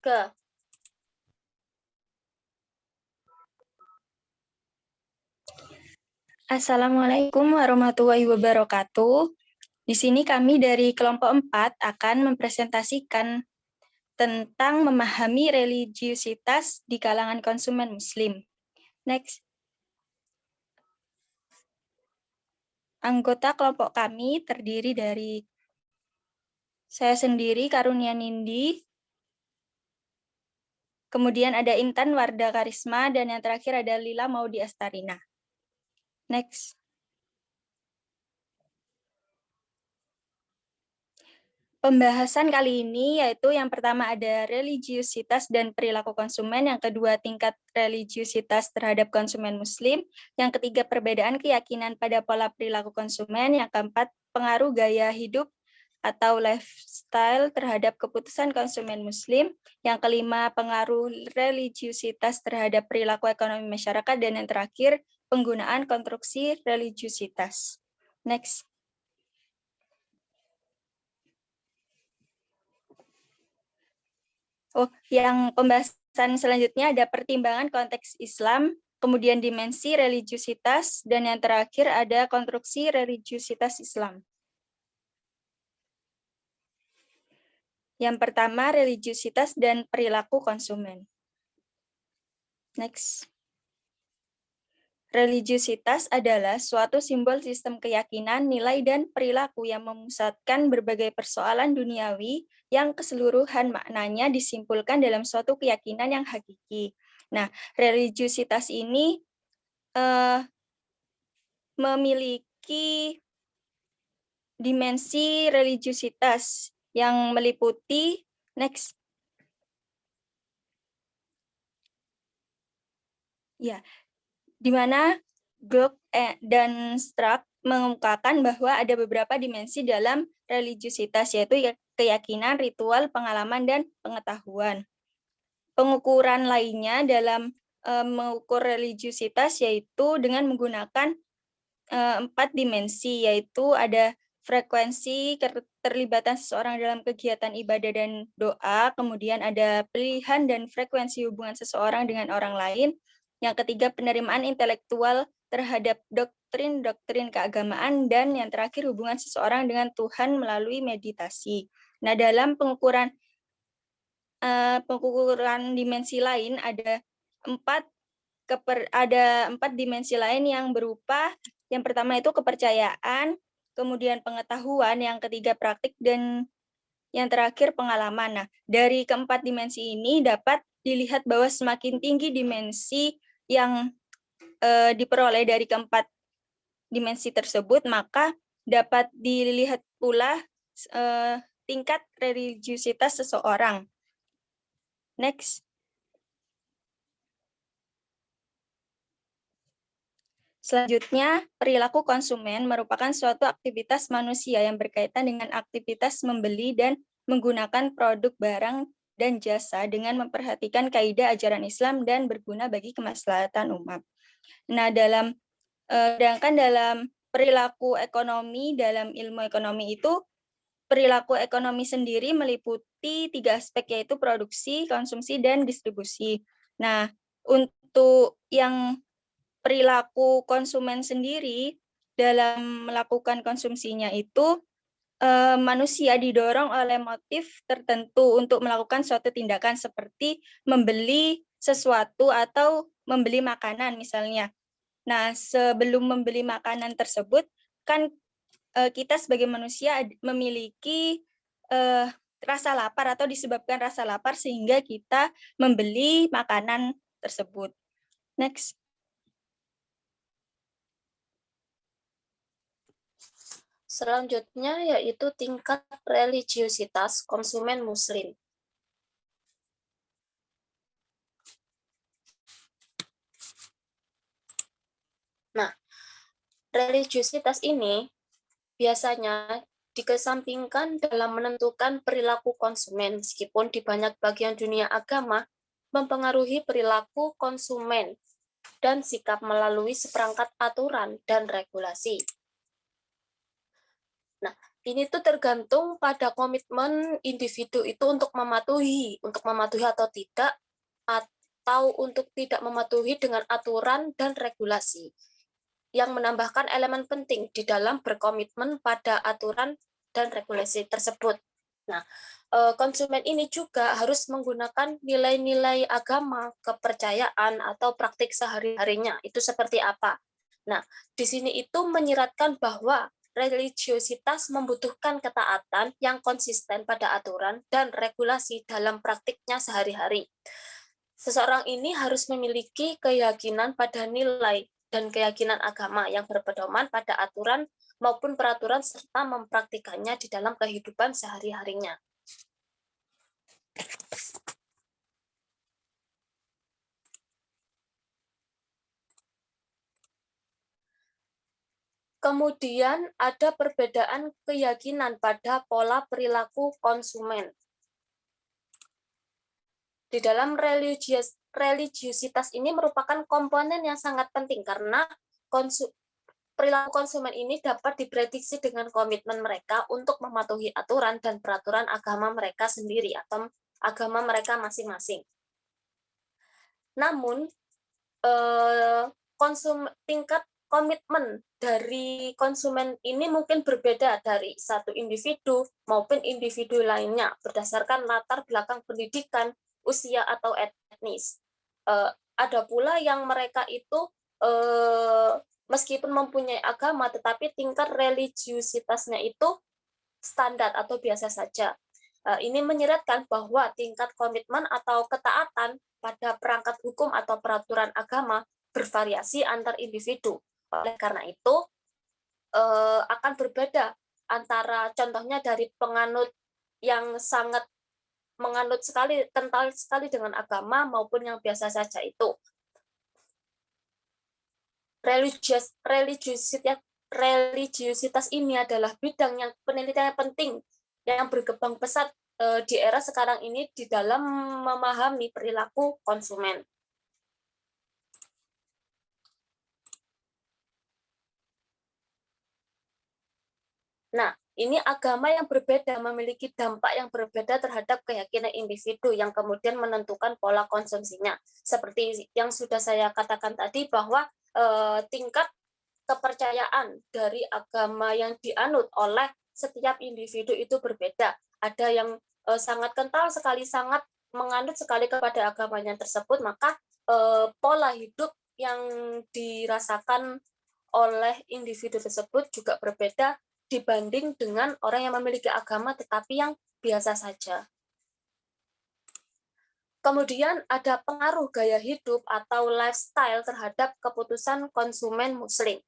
3. Assalamualaikum warahmatullahi wabarakatuh. Di sini kami dari kelompok 4 akan mempresentasikan tentang memahami religiusitas di kalangan konsumen muslim. Next. Anggota kelompok kami terdiri dari saya sendiri, Karunia Nindi, kemudian ada Intan Warda Karisma, dan yang terakhir ada Lila Maudi Astarina. Next. Pembahasan kali ini yaitu yang pertama ada religiusitas dan perilaku konsumen, yang kedua tingkat religiusitas terhadap konsumen muslim, yang ketiga perbedaan keyakinan pada pola perilaku konsumen, yang keempat pengaruh gaya hidup atau lifestyle terhadap keputusan konsumen muslim, yang kelima pengaruh religiusitas terhadap perilaku ekonomi masyarakat, dan yang terakhir penggunaan konstruksi religiusitas. Next. Yang pembahasan selanjutnya ada pertimbangan konteks Islam, kemudian dimensi religiusitas, dan yang terakhir ada konstruksi religiusitas Islam. Yang pertama, religiusitas dan perilaku konsumen. Next. Religiusitas adalah suatu simbol sistem keyakinan, nilai, dan perilaku yang memusatkan berbagai persoalan duniawi yang keseluruhan maknanya disimpulkan dalam suatu keyakinan yang hakiki. Nah, religiusitas ini memiliki dimensi religiusitas yang meliputi next. Ya, di mana Glock dan Strack mengemukakan bahwa ada beberapa dimensi dalam religiusitas, yaitu keyakinan, ritual, pengalaman, dan pengetahuan. Pengukuran lainnya dalam mengukur religiusitas yaitu dengan menggunakan 4 dimensi, yaitu ada frekuensi keterlibatan seseorang dalam kegiatan ibadah dan doa, kemudian ada pilihan dan frekuensi hubungan seseorang dengan orang lain, yang ketiga penerimaan intelektual terhadap doktrin keagamaan, dan yang terakhir hubungan seseorang dengan Tuhan melalui meditasi. Nah, dalam pengukuran dimensi lain ada empat dimensi lain yang berupa yang pertama itu kepercayaan, kemudian pengetahuan, yang ketiga praktik, dan yang terakhir pengalaman. Nah, dari keempat dimensi ini dapat dilihat bahwa semakin tinggi dimensi yang diperoleh dari keempat dimensi tersebut, maka dapat dilihat pula tingkat religiusitas seseorang. Next. Selanjutnya, perilaku konsumen merupakan suatu aktivitas manusia yang berkaitan dengan aktivitas membeli dan menggunakan produk barang dan jasa dengan memperhatikan kaidah ajaran Islam dan berguna bagi kemaslahatan umat. Nah, sedangkan dalam perilaku ekonomi, dalam ilmu ekonomi itu, perilaku ekonomi sendiri meliputi 3 aspek, yaitu produksi, konsumsi, dan distribusi. Nah, untuk yang perilaku konsumen sendiri dalam melakukan konsumsinya itu manusia didorong oleh motif tertentu untuk melakukan suatu tindakan seperti membeli sesuatu atau membeli makanan misalnya. Nah, sebelum membeli makanan tersebut kan kita sebagai manusia memiliki rasa lapar atau disebabkan rasa lapar sehingga kita membeli makanan tersebut. Next. Selanjutnya yaitu tingkat religiusitas konsumen muslim. Nah, religiusitas ini biasanya dikesampingkan dalam menentukan perilaku konsumen, meskipun di banyak bagian dunia agama mempengaruhi perilaku konsumen dan sikap melalui seperangkat aturan dan regulasi. Nah, Ini tuh tergantung pada komitmen individu itu untuk mematuhi atau tidak, atau untuk tidak mematuhi dengan aturan dan regulasi, yang menambahkan elemen penting di dalam berkomitmen pada aturan dan regulasi tersebut. Nah, konsumen ini juga harus menggunakan nilai-nilai agama, kepercayaan, atau praktik sehari-harinya. Itu seperti apa? Nah, di sini itu menyiratkan bahwa religiositas membutuhkan ketaatan yang konsisten pada aturan dan regulasi dalam praktiknya sehari-hari. Seseorang ini harus memiliki keyakinan pada nilai dan keyakinan agama yang berpedoman pada aturan maupun peraturan serta mempraktikannya di dalam kehidupan sehari-harinya. Kemudian ada perbedaan keyakinan pada pola perilaku konsumen. Di dalam religiusitas ini merupakan komponen yang sangat penting karena perilaku konsumen ini dapat diprediksi dengan komitmen mereka untuk mematuhi aturan dan peraturan agama mereka sendiri atau agama mereka masing-masing. Namun, tingkat komitmen dari konsumen ini mungkin berbeda dari satu individu maupun individu lainnya berdasarkan latar belakang pendidikan, usia, atau etnis. Ada pula yang mereka itu meskipun mempunyai agama tetapi tingkat religiusitasnya itu standar atau biasa saja. Ini menyiratkan bahwa tingkat komitmen atau ketaatan pada perangkat hukum atau peraturan agama bervariasi antar individu. Oleh karena itu, akan berbeda antara contohnya dari penganut yang sangat menganut sekali, kental sekali dengan agama maupun yang biasa saja itu. Religiusitas ini adalah bidang yang penelitiannya penting yang berkembang pesat di era sekarang ini di dalam memahami perilaku konsumen. Nah, ini agama yang berbeda memiliki dampak yang berbeda terhadap keyakinan individu yang kemudian menentukan pola konsumsinya. Seperti yang sudah saya katakan tadi bahwa tingkat kepercayaan dari agama yang dianut oleh setiap individu itu berbeda. Ada yang sangat kental sekali, sangat menganut sekali kepada agamanya tersebut, maka pola hidup yang dirasakan oleh individu tersebut juga berbeda dibanding dengan orang yang memiliki agama tetapi yang biasa saja. Kemudian ada pengaruh gaya hidup atau lifestyle terhadap keputusan konsumen muslim.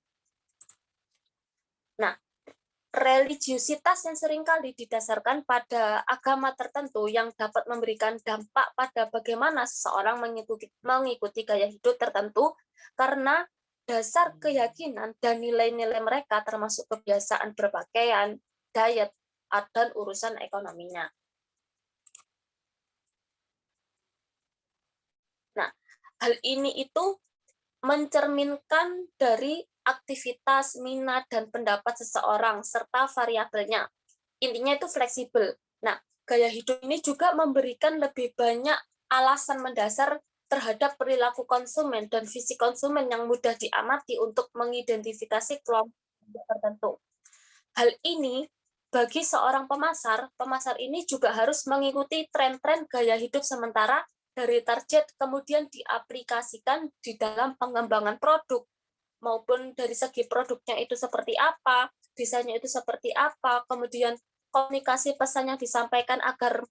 Nah, religiusitas yang seringkali didasarkan pada agama tertentu yang dapat memberikan dampak pada bagaimana seseorang mengikuti gaya hidup tertentu karena dasar keyakinan dan nilai-nilai mereka termasuk kebiasaan berpakaian, diet, dan urusan ekonominya. Nah, hal ini itu mencerminkan dari aktivitas, minat, dan pendapat seseorang, serta variabelnya. Intinya itu fleksibel. Nah, gaya hidup ini juga memberikan lebih banyak alasan mendasar terhadap perilaku konsumen dan visi konsumen yang mudah diamati untuk mengidentifikasi kelompok tertentu. Hal ini bagi seorang pemasar ini juga harus mengikuti tren-tren gaya hidup sementara dari target kemudian diaplikasikan di dalam pengembangan produk, maupun dari segi produknya itu seperti apa, desainnya itu seperti apa, kemudian komunikasi pesan yang disampaikan agar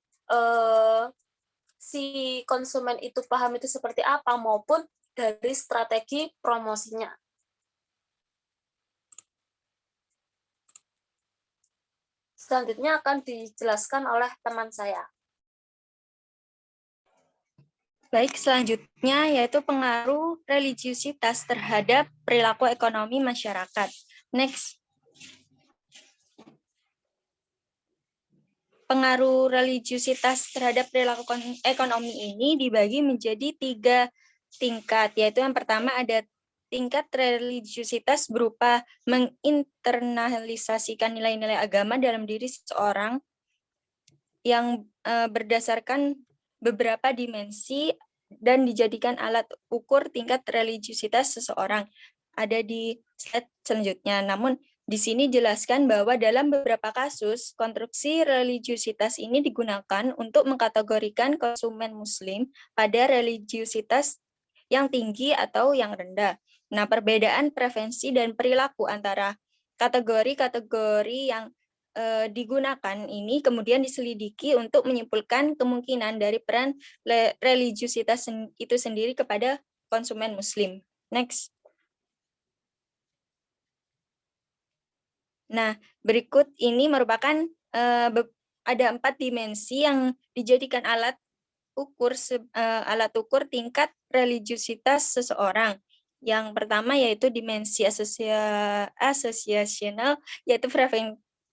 si konsumen itu paham itu seperti apa, maupun dari strategi promosinya. Selanjutnya akan dijelaskan oleh teman saya. Baik, selanjutnya yaitu pengaruh religiusitas terhadap perilaku ekonomi masyarakat. Next. Pengaruh religiusitas terhadap perilaku ekonomi ini dibagi menjadi 3 tingkat, yaitu yang pertama ada tingkat religiusitas berupa menginternalisasikan nilai-nilai agama dalam diri seseorang yang berdasarkan beberapa dimensi dan dijadikan alat ukur tingkat religiusitas seseorang. Ada di slide selanjutnya. Namun di sini jelaskan bahwa dalam beberapa kasus, konstruksi religiusitas ini digunakan untuk mengkategorikan konsumen muslim pada religiusitas yang tinggi atau yang rendah. Nah, perbedaan preferensi dan perilaku antara kategori-kategori yang digunakan ini kemudian diselidiki untuk menyimpulkan kemungkinan dari peran religiusitas itu sendiri kepada konsumen muslim. Next. Nah, berikut ini merupakan ada 4 dimensi yang dijadikan alat ukur tingkat religiusitas seseorang. Yang pertama yaitu dimensi asosiasional, yaitu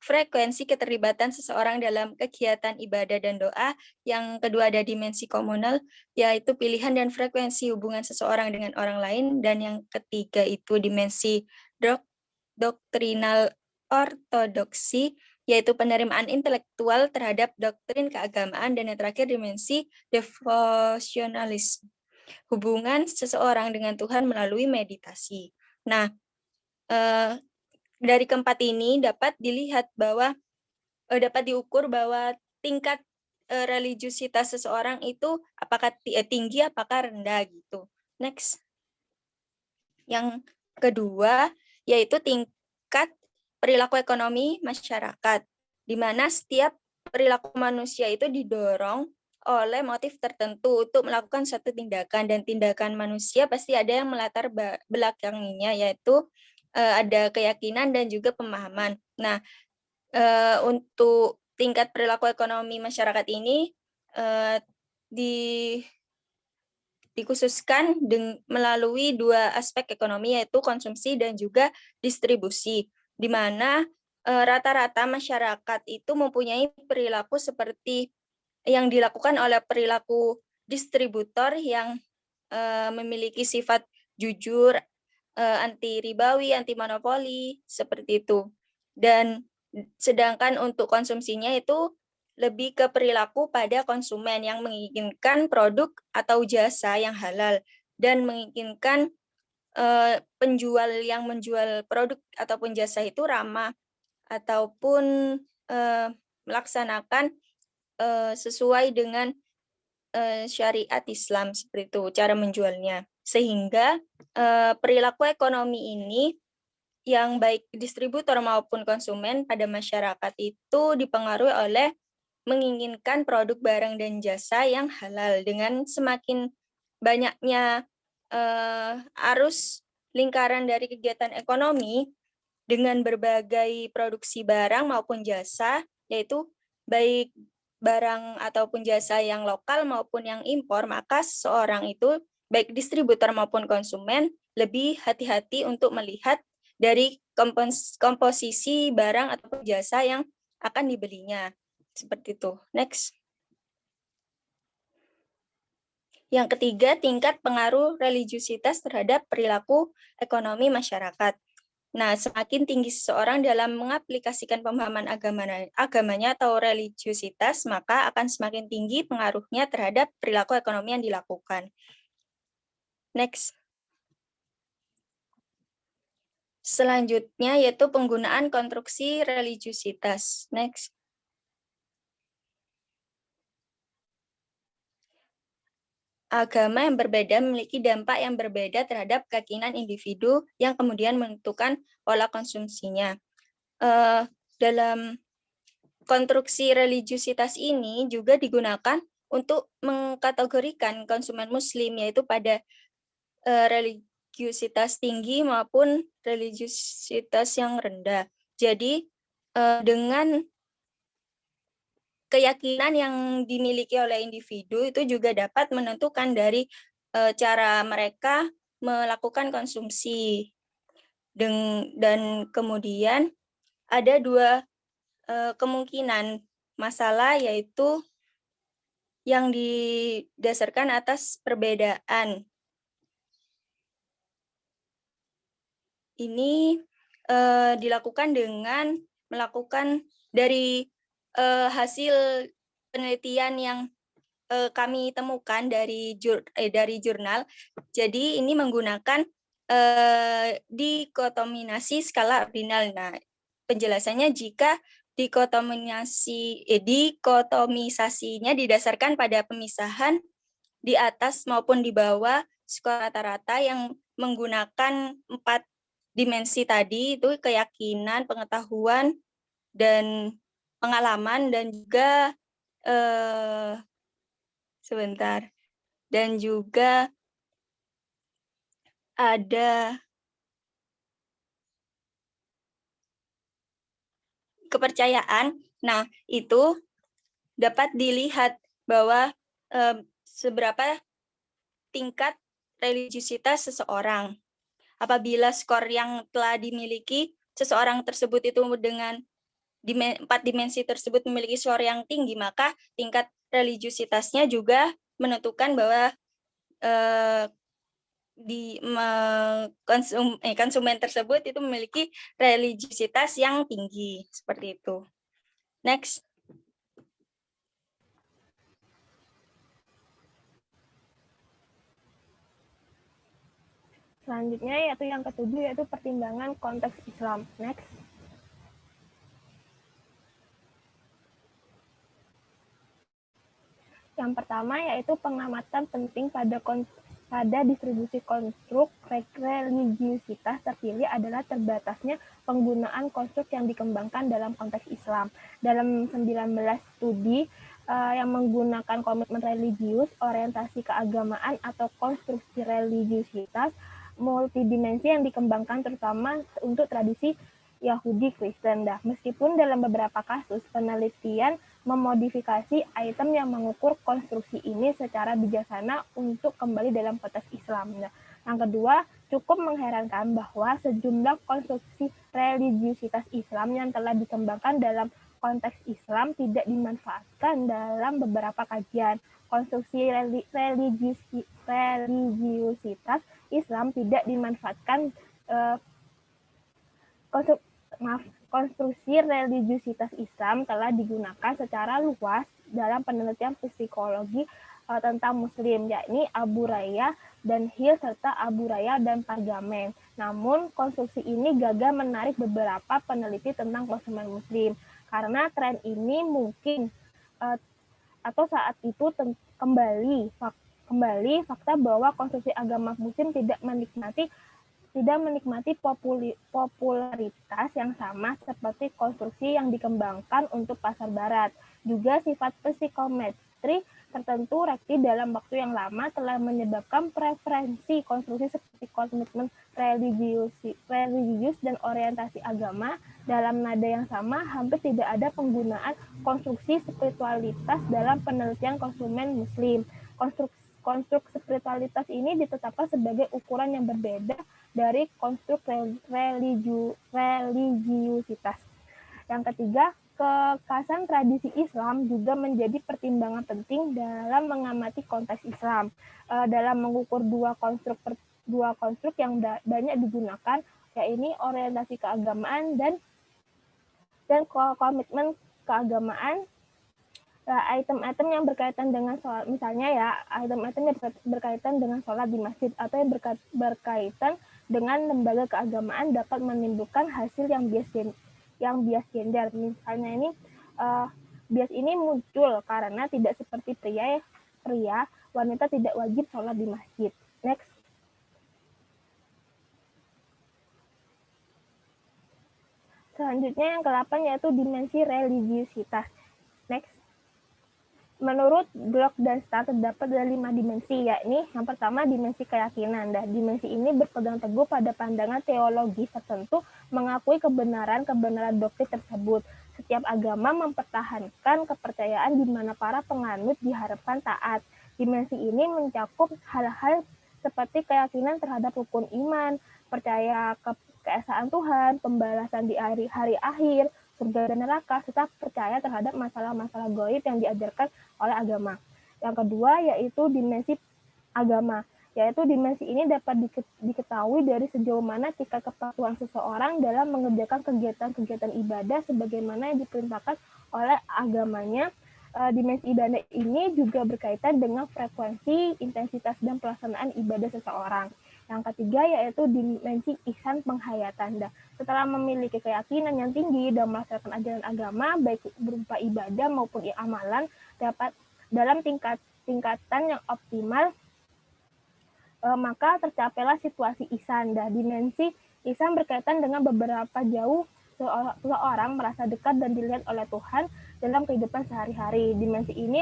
frekuensi keterlibatan seseorang dalam kegiatan ibadah dan doa. Yang kedua ada dimensi komunal, yaitu pilihan dan frekuensi hubungan seseorang dengan orang lain. Dan yang ketiga itu dimensi doktrinal ortodoksi, yaitu penerimaan intelektual terhadap doktrin keagamaan. Dan yang terakhir dimensi devotionalisme, hubungan seseorang dengan Tuhan melalui meditasi. Nah, dari keempat ini dapat dilihat bahwa dapat diukur bahwa tingkat religiusitas seseorang itu apakah tinggi apakah rendah gitu. Next. Yang kedua yaitu tingkat perilaku ekonomi masyarakat, di mana setiap perilaku manusia itu didorong oleh motif tertentu untuk melakukan suatu tindakan, dan tindakan manusia pasti ada yang melatar belakanginya, yaitu ada keyakinan dan juga pemahaman. Nah, untuk tingkat perilaku ekonomi masyarakat ini dikhususkan melalui 2 aspek ekonomi, yaitu konsumsi dan juga distribusi, di mana rata-rata masyarakat itu mempunyai perilaku seperti yang dilakukan oleh perilaku distributor yang memiliki sifat jujur, anti ribawi, anti monopoli, seperti itu. Dan sedangkan untuk konsumsinya itu lebih ke perilaku pada konsumen yang menginginkan produk atau jasa yang halal dan menginginkan penjual yang menjual produk ataupun jasa itu ramah ataupun melaksanakan sesuai dengan syariat Islam, seperti itu cara menjualnya. Sehingga perilaku ekonomi ini yang baik distributor maupun konsumen pada masyarakat itu dipengaruhi oleh menginginkan produk barang dan jasa yang halal. Dengan semakin banyaknya arus lingkaran dari kegiatan ekonomi dengan berbagai produksi barang maupun jasa, yaitu baik barang ataupun jasa yang lokal maupun yang impor, maka seseorang itu baik distributor maupun konsumen lebih hati-hati untuk melihat dari komposisi barang ataupun jasa yang akan dibelinya. Seperti itu. Next. Yang ketiga, tingkat pengaruh religiusitas terhadap perilaku ekonomi masyarakat. Nah, semakin tinggi seseorang dalam mengaplikasikan pemahaman agamanya atau religiusitas, maka akan semakin tinggi pengaruhnya terhadap perilaku ekonomi yang dilakukan. Next. Selanjutnya yaitu penggunaan konstruksi religiusitas. Next. Agama yang berbeda memiliki dampak yang berbeda terhadap keyakinan individu yang kemudian menentukan pola konsumsinya. Dalam konstruksi religiusitas ini juga digunakan untuk mengkategorikan konsumen muslim, yaitu pada religiusitas tinggi maupun religiusitas yang rendah. Jadi dengan keyakinan yang dimiliki oleh individu itu juga dapat menentukan dari cara mereka melakukan konsumsi. Dan kemudian ada 2 kemungkinan masalah, yaitu yang didasarkan atas perbedaan ini dilakukan dengan melakukan dari hasil penelitian yang kami temukan dari jurnal. Jadi ini menggunakan dikotominasi skala ordinal. Nah, penjelasannya jika dikotomisasinya didasarkan pada pemisahan di atas maupun di bawah skor rata-rata yang menggunakan 4 dimensi tadi, itu keyakinan, pengetahuan, dan pengalaman, dan juga dan juga ada kepercayaan. Nah, itu dapat dilihat bahwa seberapa tingkat religiusitas seseorang. Apabila skor yang telah dimiliki seseorang tersebut itu dengan 4 dimensi tersebut memiliki skor yang tinggi, maka tingkat religiusitasnya juga menentukan bahwa konsumen tersebut itu memiliki religiusitas yang tinggi, seperti itu. Next. Selanjutnya yaitu yang ketujuh, yaitu pertimbangan konteks Islam. Next. Yang pertama yaitu pengamatan penting pada distribusi konstruk religiusitas terpilih adalah terbatasnya penggunaan konstruk yang dikembangkan dalam konteks Islam. Dalam 19 studi yang menggunakan komitmen religius, orientasi keagamaan, atau konstruksi religiusitas multidimensi yang dikembangkan terutama untuk tradisi Yahudi Kristen. Meskipun dalam beberapa kasus penelitian memodifikasi item yang mengukur konstruksi ini secara bijaksana untuk kembali dalam konteks Islam. Yang kedua, cukup mengherankan bahwa sejumlah konstruksi religiusitas Islam yang telah dikembangkan dalam konteks Islam tidak dimanfaatkan dalam beberapa kajian. Konstruksi religiusitas Islam tidak dimanfaatkan konstruksi religiusitas Islam telah digunakan secara luas dalam penelitian psikologi tentang Muslim, yakni Abu Raya dan Hill serta Abu Raya dan Pargamen. Namun, konstruksi ini gagal menarik beberapa peneliti tentang konsumen Muslim karena tren ini mungkin atau saat itu kembali fakta bahwa konstruksi agama Muslim tidak menikmati popularitas yang sama seperti konstruksi yang dikembangkan untuk pasar barat. Juga sifat psikometri tertentu rekti dalam waktu yang lama telah menyebabkan preferensi konstruksi seperti komitmen religius dan orientasi agama dalam nada yang sama. Hampir tidak ada penggunaan konstruksi spiritualitas dalam penelitian konsumen Muslim. Konstruk spiritualitas ini ditetapkan sebagai ukuran yang berbeda dari konstruk religiusitas. Yang ketiga, kekhasan tradisi Islam juga menjadi pertimbangan penting dalam mengamati konteks Islam. Dalam mengukur dua konstruk yang banyak digunakan, yaitu orientasi keagamaan dan komitmen keagamaan. Item-item yang berkaitan dengan sholat, misalnya ya, item-item yang berkaitan dengan sholat di masjid atau yang berkaitan dengan lembaga keagamaan dapat menimbulkan hasil yang bias gender. Misalnya ini bias ini muncul karena tidak seperti pria, wanita tidak wajib sholat di masjid. Next. Selanjutnya yang ke-8 yaitu dimensi religiusitas. Next. Menurut Block dan Starr terdapat 5 dimensi, yakni yang pertama dimensi keyakinan. Dimensi ini berpegang teguh pada pandangan teologis tertentu mengakui kebenaran doktrin tersebut. Setiap agama mempertahankan kepercayaan di mana para penganut diharapkan taat. Dimensi ini mencakup hal-hal seperti keyakinan terhadap rukun iman, percaya keesaan Tuhan, pembalasan di hari akhir, surga dan neraka, serta percaya terhadap masalah-masalah gaib yang diajarkan oleh agama. Yang kedua yaitu dimensi agama. yaitu dimensi ini dapat diketahui dari sejauh mana tingkat kepatuhan seseorang dalam mengerjakan kegiatan-kegiatan ibadah sebagaimana yang diperintahkan oleh agamanya. Dimensi ibadah ini juga berkaitan dengan frekuensi, intensitas, dan pelaksanaan ibadah seseorang. Yang ketiga yaitu dimensi ihsan penghayatan. Setelah memiliki keyakinan yang tinggi dan melaksanakan ajaran agama, baik berupa ibadah maupun amalan, dapat dalam tingkatan yang optimal, maka tercapailah situasi ihsan. Dimensi ihsan berkaitan dengan beberapa jauh seorang merasa dekat dan dilihat oleh Tuhan dalam kehidupan sehari-hari. Dimensi ini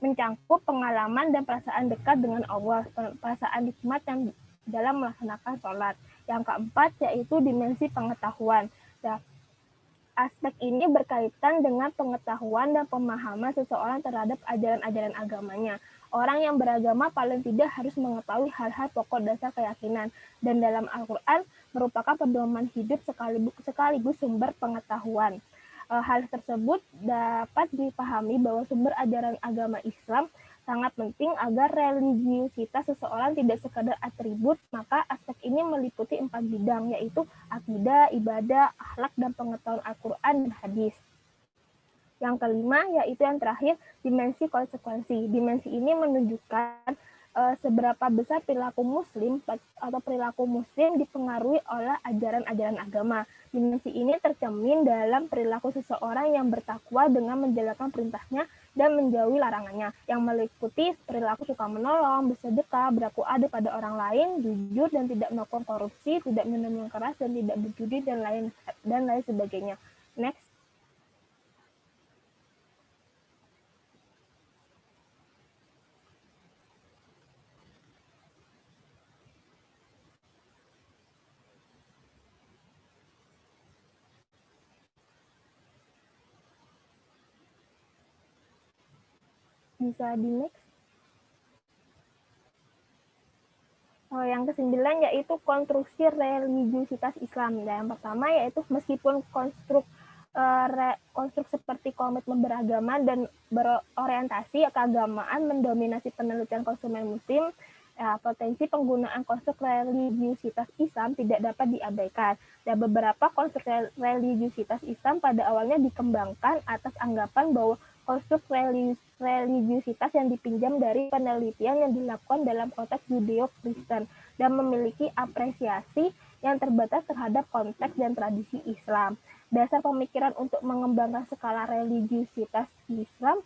mencangkup pengalaman dan perasaan dekat dengan Allah, perasaan nikmat yang dalam melaksanakan sholat. Yang keempat yaitu dimensi pengetahuan. Aspek ini berkaitan dengan pengetahuan dan pemahaman seseorang terhadap ajaran-ajaran agamanya. Orang yang beragama paling tidak harus mengetahui hal-hal pokok dasar keyakinan, dan dalam Al-Quran merupakan pedoman hidup sekaligus sumber pengetahuan. Hal tersebut dapat dipahami bahwa sumber ajaran agama Islam sangat penting agar religiusitas seseorang tidak sekadar atribut, maka aspek ini meliputi 4 bidang, yaitu akidah, ibadah, akhlak, dan pengetahuan Al-Quran dan hadis. Yang kelima, yaitu yang terakhir, dimensi konsekuensi. Dimensi ini menunjukkan seberapa besar perilaku muslim atau perilaku muslim dipengaruhi oleh ajaran-ajaran agama. Dimensi ini tercermin dalam perilaku seseorang yang bertakwa dengan menjalankan perintahnya dan menjauhi larangannya, yang meliputi perilaku suka menolong, bersedekah, berlaku adil pada orang lain, jujur dan tidak melakukan korupsi, tidak minum yang keras dan tidak berjudi dan lain sebagainya. Next. Bisa di next. Yang ke-9 yaitu konstruksi religiusitas Islam. Yang pertama yaitu meskipun konstruk seperti komitmen beragama dan berorientasi keagamaan mendominasi penelitian konsumen muslim, potensi penggunaan konstruk religiusitas Islam tidak dapat diabaikan. Dan beberapa konstruk religiusitas Islam pada awalnya dikembangkan atas anggapan bahwa konstruk religiusitas yang dipinjam dari penelitian yang dilakukan dalam konteks Judeo-Kristen dan memiliki apresiasi yang terbatas terhadap konteks dan tradisi Islam. Dasar pemikiran untuk mengembangkan skala religiusitas Islam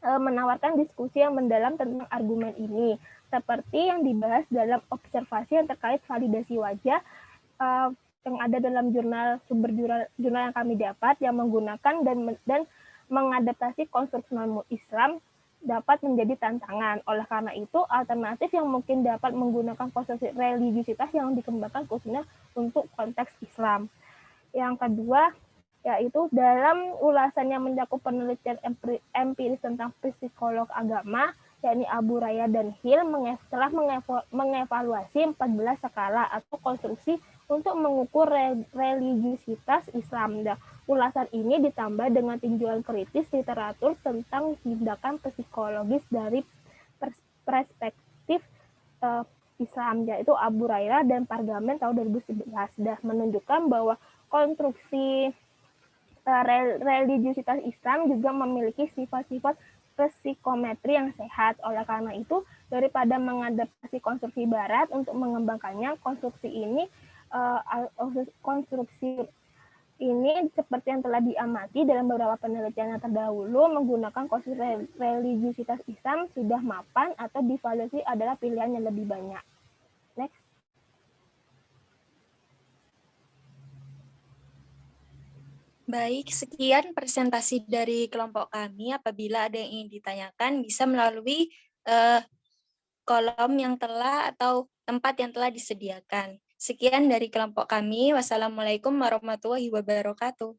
menawarkan diskusi yang mendalam tentang argumen ini, seperti yang dibahas dalam observasi yang terkait validasi wajah yang ada dalam sumber jurnal yang kami dapat, yang menggunakan dan mengadaptasi konstruksi Islam dapat menjadi tantangan. Oleh karena itu, alternatif yang mungkin dapat menggunakan konstruksi religiusitas yang dikembangkan khususnya untuk konteks Islam. Yang kedua, yaitu dalam ulasan yang mencakup penelitian empiris tentang psikolog agama, yakni Abu Raya dan Hill, telah mengevaluasi 14 skala atau konstruksi untuk mengukur religiusitas Islam. Ulasan ini ditambah dengan tinjauan kritis literatur tentang tindakan psikologis dari perspektif Islam, yaitu Abu Hurairah dan Pargamen tahun 2011, menunjukkan bahwa konstruksi religiusitas Islam juga memiliki sifat-sifat psikometri yang sehat. Oleh karena itu, daripada mengadaptasi konstruksi Barat untuk mengembangkannya, konstruksi ini seperti yang telah diamati dalam beberapa penelitian yang terdahulu, menggunakan konstruksi religiusitas Islam sudah mapan atau divaluasi adalah pilihan yang lebih banyak. Next. Baik, sekian presentasi dari kelompok kami. Apabila ada yang ingin ditanyakan, bisa melalui kolom yang telah atau tempat yang telah disediakan. Sekian dari kelompok kami. Wassalamualaikum warahmatullahi wabarakatuh.